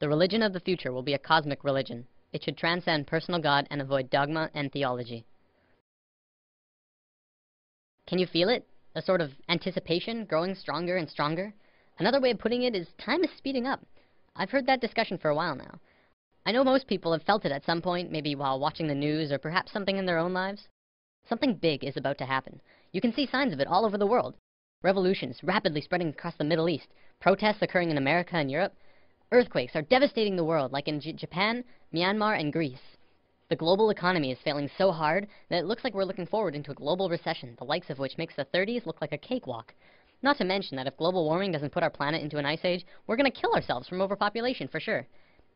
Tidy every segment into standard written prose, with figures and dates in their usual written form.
The religion of the future will be a cosmic religion. It should transcend personal God and avoid dogma and theology. Can you feel it? A sort of anticipation growing stronger and stronger? Another way of putting it is time is speeding up. I've heard that discussion for a while now. I know most people have felt it at some point, maybe while watching the news or perhaps something in their own lives. Something big is about to happen. You can see signs of it all over the world. Revolutions rapidly spreading across the Middle East, protests occurring in America and Europe. Earthquakes are devastating the world, like in Japan, Myanmar, and Greece. The global economy is failing so hard that it looks like we're looking forward into a global recession, the likes of which makes the 30s look like a cakewalk. Not to mention that if global warming doesn't put our planet into an ice age, we're going to kill ourselves from overpopulation for sure.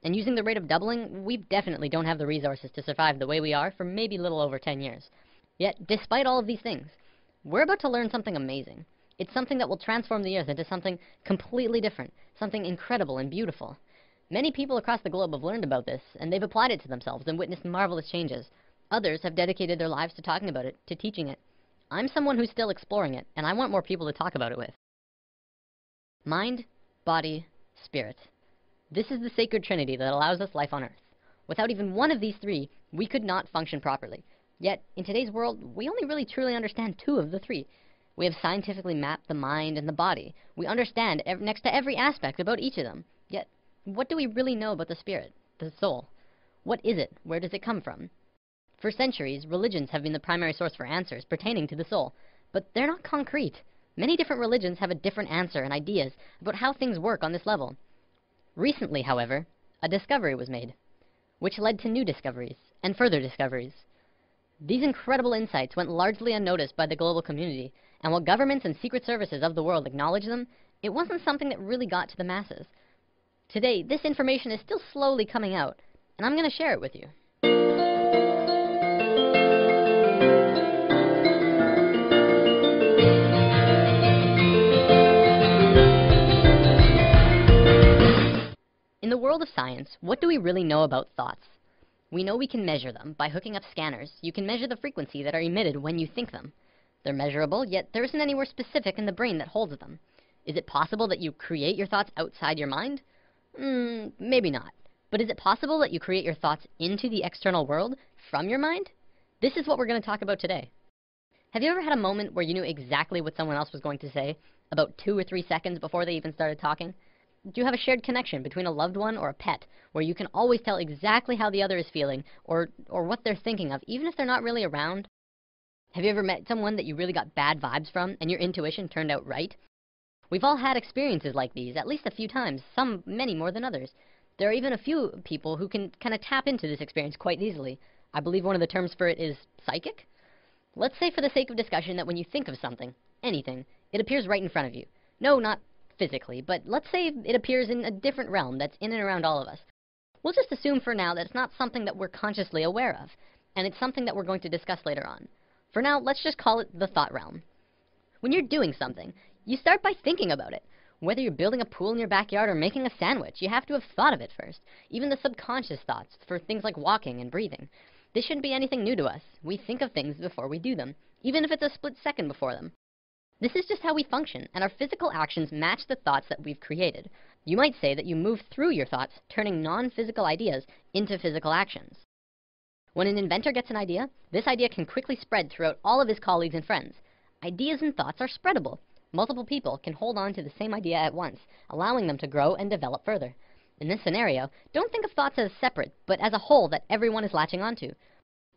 And using the rate of doubling, we definitely don't have the resources to survive the way we are for maybe a little over 10 years. Yet, despite all of these things, we're about to learn something amazing. It's something that will transform the Earth into something completely different, something incredible and beautiful. Many people across the globe have learned about this, and they've applied it to themselves and witnessed marvelous changes. Others have dedicated their lives to talking about it, to teaching it. I'm someone who's still exploring it, and I want more people to talk about it with. Mind, body, spirit. This is the sacred trinity that allows us life on Earth. Without even one of these three, we could not function properly. Yet, in today's world, we only really truly understand two of the three. We have scientifically mapped the mind and the body. We understand next to every aspect about each of them. Yet, what do we really know about the spirit, the soul? What is it? Where does it come from? For centuries, religions have been the primary source for answers pertaining to the soul, but they're not concrete. Many different religions have a different answer and ideas about how things work on this level. Recently, however, a discovery was made, which led to new discoveries and further discoveries. These incredible insights went largely unnoticed by the global community, and while governments and secret services of the world acknowledged them, it wasn't something that really got to the masses. Today, this information is still slowly coming out, and I'm going to share it with you. In the world of science, what do we really know about thoughts? We know we can measure them. By hooking up scanners, you can measure the frequency that are emitted when you think them. They're measurable, yet there isn't anywhere specific in the brain that holds them. Is it possible that you create your thoughts outside your mind? Maybe not. But is it possible that you create your thoughts into the external world from your mind? This is what we're going to talk about today. Have you ever had a moment where you knew exactly what someone else was going to say, about 2 or 3 seconds before they even started talking? Do you have a shared connection between a loved one or a pet, where you can always tell exactly how the other is feeling, or what they're thinking of, even if they're not really around? Have you ever met someone that you really got bad vibes from, and your intuition turned out right? We've all had experiences like these, at least a few times, some many more than others. There are even a few people who can kind of tap into this experience quite easily. I believe one of the terms for it is psychic. Let's say for the sake of discussion that when you think of something, anything, it appears right in front of you. No, not physically, but let's say it appears in a different realm that's in and around all of us. We'll just assume for now that it's not something that we're consciously aware of, and it's something that we're going to discuss later on. For now, let's just call it the thought realm. When you're doing something, you start by thinking about it. Whether you're building a pool in your backyard or making a sandwich, you have to have thought of it first. Even the subconscious thoughts for things like walking and breathing. This shouldn't be anything new to us. We think of things before we do them, even if it's a split second before them. This is just how we function, and our physical actions match the thoughts that we've created. You might say that you move through your thoughts, turning non-physical ideas into physical actions. When an inventor gets an idea, this idea can quickly spread throughout all of his colleagues and friends. Ideas and thoughts are spreadable. Multiple people can hold on to the same idea at once, allowing them to grow and develop further. In this scenario, don't think of thoughts as separate, but as a whole that everyone is latching onto.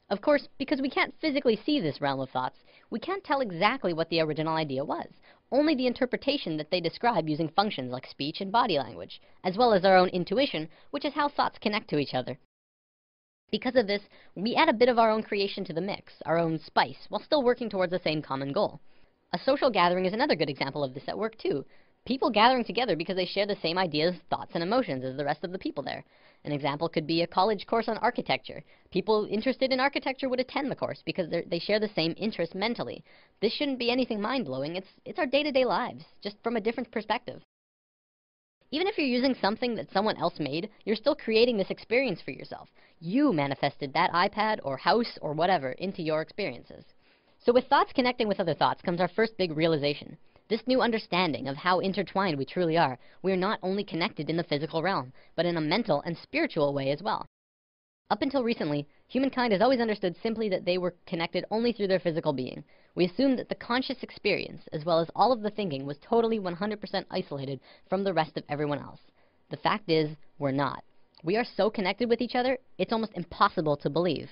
Of course, because we can't physically see this realm of thoughts, we can't tell exactly what the original idea was, only the interpretation that they describe using functions like speech and body language, as well as our own intuition, which is how thoughts connect to each other. Because of this, we add a bit of our own creation to the mix, our own spice, while still working towards the same common goal. A social gathering is another good example of this at work too. People gathering together because they share the same ideas, thoughts, and emotions as the rest of the people there. An example could be a college course on architecture. People interested in architecture would attend the course because they share the same interest mentally. This shouldn't be anything mind-blowing. It's our day-to-day lives, just from a different perspective. Even if you're using something that someone else made, you're still creating this experience for yourself. You manifested that iPad or house or whatever into your experiences. So with thoughts connecting with other thoughts comes our first big realization. This new understanding of how intertwined we truly are, we are not only connected in the physical realm, but in a mental and spiritual way as well. Up until recently, humankind has always understood simply that they were connected only through their physical being. We assumed that the conscious experience, as well as all of the thinking, was totally 100% isolated from the rest of everyone else. The fact is, we're not. We are so connected with each other, it's almost impossible to believe.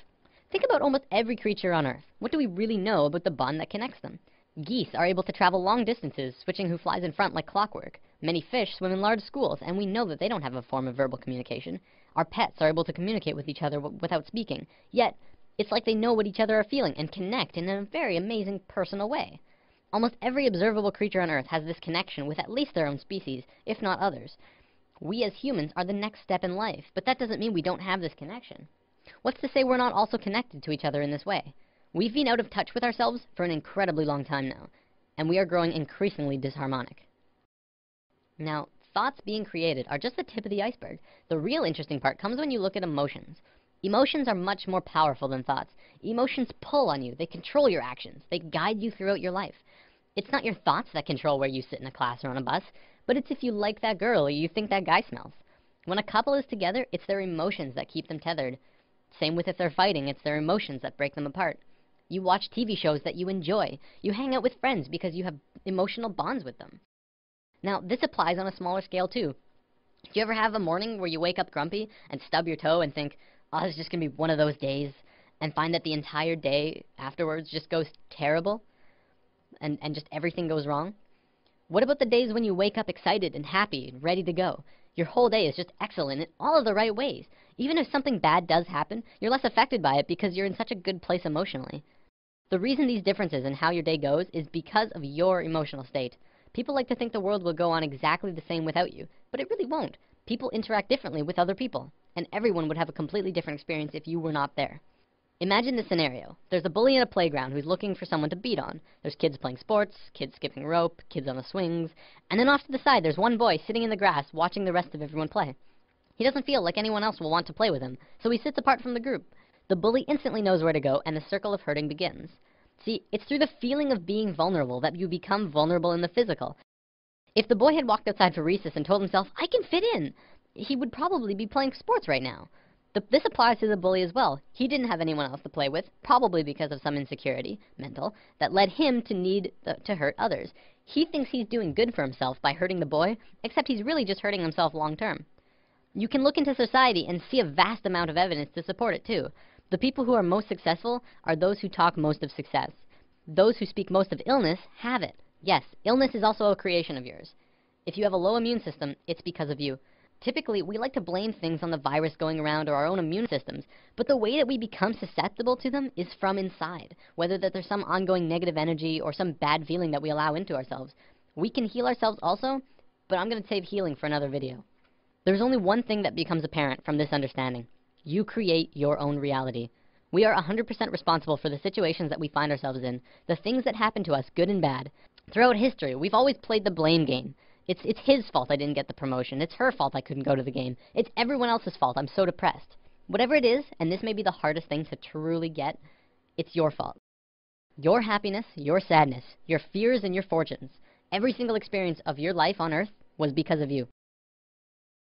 Think about almost every creature on Earth. What do we really know about the bond that connects them? Geese are able to travel long distances, switching who flies in front like clockwork. Many fish swim in large schools, and we know that they don't have a form of verbal communication. Our pets are able to communicate with each other without speaking. Yet, it's like they know what each other are feeling and connect in a very amazing personal way. Almost every observable creature on Earth has this connection with at least their own species, if not others. We as humans are the next step in life, but that doesn't mean we don't have this connection. What's to say we're not also connected to each other in this way? We've been out of touch with ourselves for an incredibly long time now, and we are growing increasingly disharmonic. Now, thoughts being created are just the tip of the iceberg. The real interesting part comes when you look at emotions. Emotions are much more powerful than thoughts. Emotions pull on you. They control your actions. They guide you throughout your life. It's not your thoughts that control where you sit in a class or on a bus, but it's if you like that girl or you think that guy smells. When a couple is together, it's their emotions that keep them tethered. Same with if they're fighting, it's their emotions that break them apart. You watch TV shows that you enjoy. You hang out with friends because you have emotional bonds with them. Now, this applies on a smaller scale too. Do you ever have a morning where you wake up grumpy and stub your toe and think, oh, this is just going to be one of those days, and find that the entire day afterwards just goes terrible and just everything goes wrong? What about the days when you wake up excited and happy and ready to go? Your whole day is just excellent in all of the right ways. Even if something bad does happen, you're less affected by it because you're in such a good place emotionally. The reason these differences in how your day goes is because of your emotional state. People like to think the world will go on exactly the same without you, but it really won't. People interact differently with other people, and everyone would have a completely different experience if you were not there. Imagine this scenario. There's a bully in a playground who's looking for someone to beat on. There's kids playing sports, kids skipping rope, kids on the swings, and then off to the side there's one boy sitting in the grass watching the rest of everyone play. He doesn't feel like anyone else will want to play with him, so he sits apart from the group. The bully instantly knows where to go, and the circle of hurting begins. See, it's through the feeling of being vulnerable that you become vulnerable in the physical. If the boy had walked outside for recess and told himself, I can fit in, he would probably be playing sports right now. This applies to the bully as well. He didn't have anyone else to play with, probably because of some insecurity, mental, that led him to need to hurt others. He thinks he's doing good for himself by hurting the boy, except he's really just hurting himself long term. You can look into society and see a vast amount of evidence to support it too. The people who are most successful are those who talk most of success. Those who speak most of illness have it. Yes, illness is also a creation of yours. If you have a low immune system, it's because of you. Typically, we like to blame things on the virus going around or our own immune systems, but the way that we become susceptible to them is from inside, whether that there's some ongoing negative energy or some bad feeling that we allow into ourselves. We can heal ourselves also, but I'm going to save healing for another video. There's only one thing that becomes apparent from this understanding. You create your own reality. We are 100% responsible for the situations that we find ourselves in, the things that happen to us, good and bad. Throughout history, we've always played the blame game. It's his fault I didn't get the promotion. It's her fault I couldn't go to the game. It's everyone else's fault. I'm so depressed. Whatever it is, and this may be the hardest thing to truly get, it's your fault. Your happiness, your sadness, your fears and your fortunes, every single experience of your life on Earth was because of you.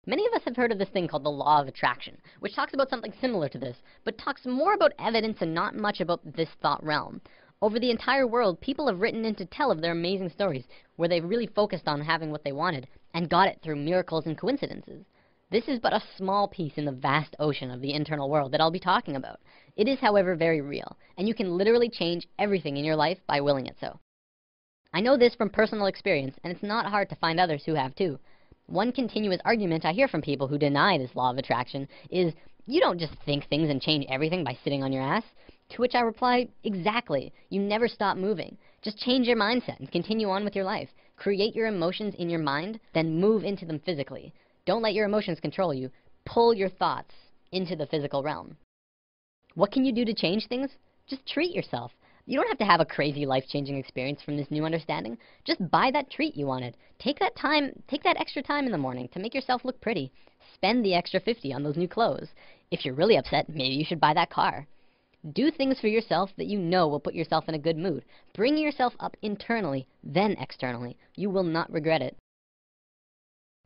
Many of us have heard of this thing called the law of attraction, which talks about something similar to this, but talks more about evidence and not much about this thought realm. Over the entire world, people have written in to tell of their amazing stories, where they've really focused on having what they wanted, and got it through miracles and coincidences. This is but a small piece in the vast ocean of the internal world that I'll be talking about. It is, however, very real, and you can literally change everything in your life by willing it so. I know this from personal experience, and it's not hard to find others who have too. One continuous argument I hear from people who deny this law of attraction is, you don't just think things and change everything by sitting on your ass. To which I reply, exactly. You never stop moving. Just change your mindset and continue on with your life. Create your emotions in your mind, then move into them physically. Don't let your emotions control you. Pull your thoughts into the physical realm. What can you do to change things? Just treat yourself. You don't have to have a crazy life-changing experience from this new understanding. Just buy that treat you wanted. Take that extra time in the morning to make yourself look pretty. Spend the extra $50 on those new clothes. If you're really upset, maybe you should buy that car. Do things for yourself that you know will put yourself in a good mood. Bring yourself up internally, then externally. You will not regret it.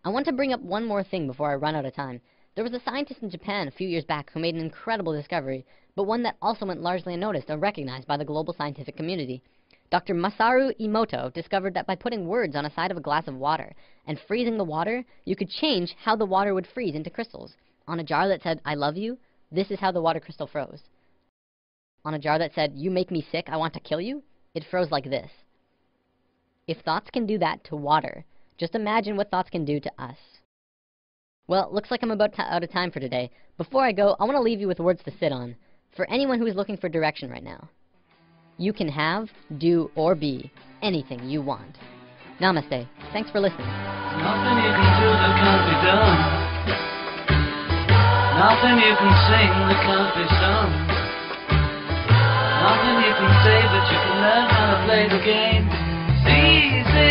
I want to bring up one more thing before I run out of time. There was a scientist in Japan a few years back who made an incredible discovery, but one that also went largely unnoticed or recognized by the global scientific community. Dr. Masaru Emoto discovered that by putting words on a side of a glass of water and freezing the water, you could change how the water would freeze into crystals. On a jar that said, "I love you," this is how the water crystal froze. On a jar that said, "You make me sick, I want to kill you," it froze like this. If thoughts can do that to water, just imagine what thoughts can do to us. Well, looks like I'm about out of time for today. Before I go, I want to leave you with words to sit on. For anyone who is looking for direction right now. You can have, do, or be anything you want. Namaste. Thanks for listening. Nothing you can do that can't be done. Nothing you can sing that can't be sung. Nothing you can say, but you can learn how to play the game. It's easy.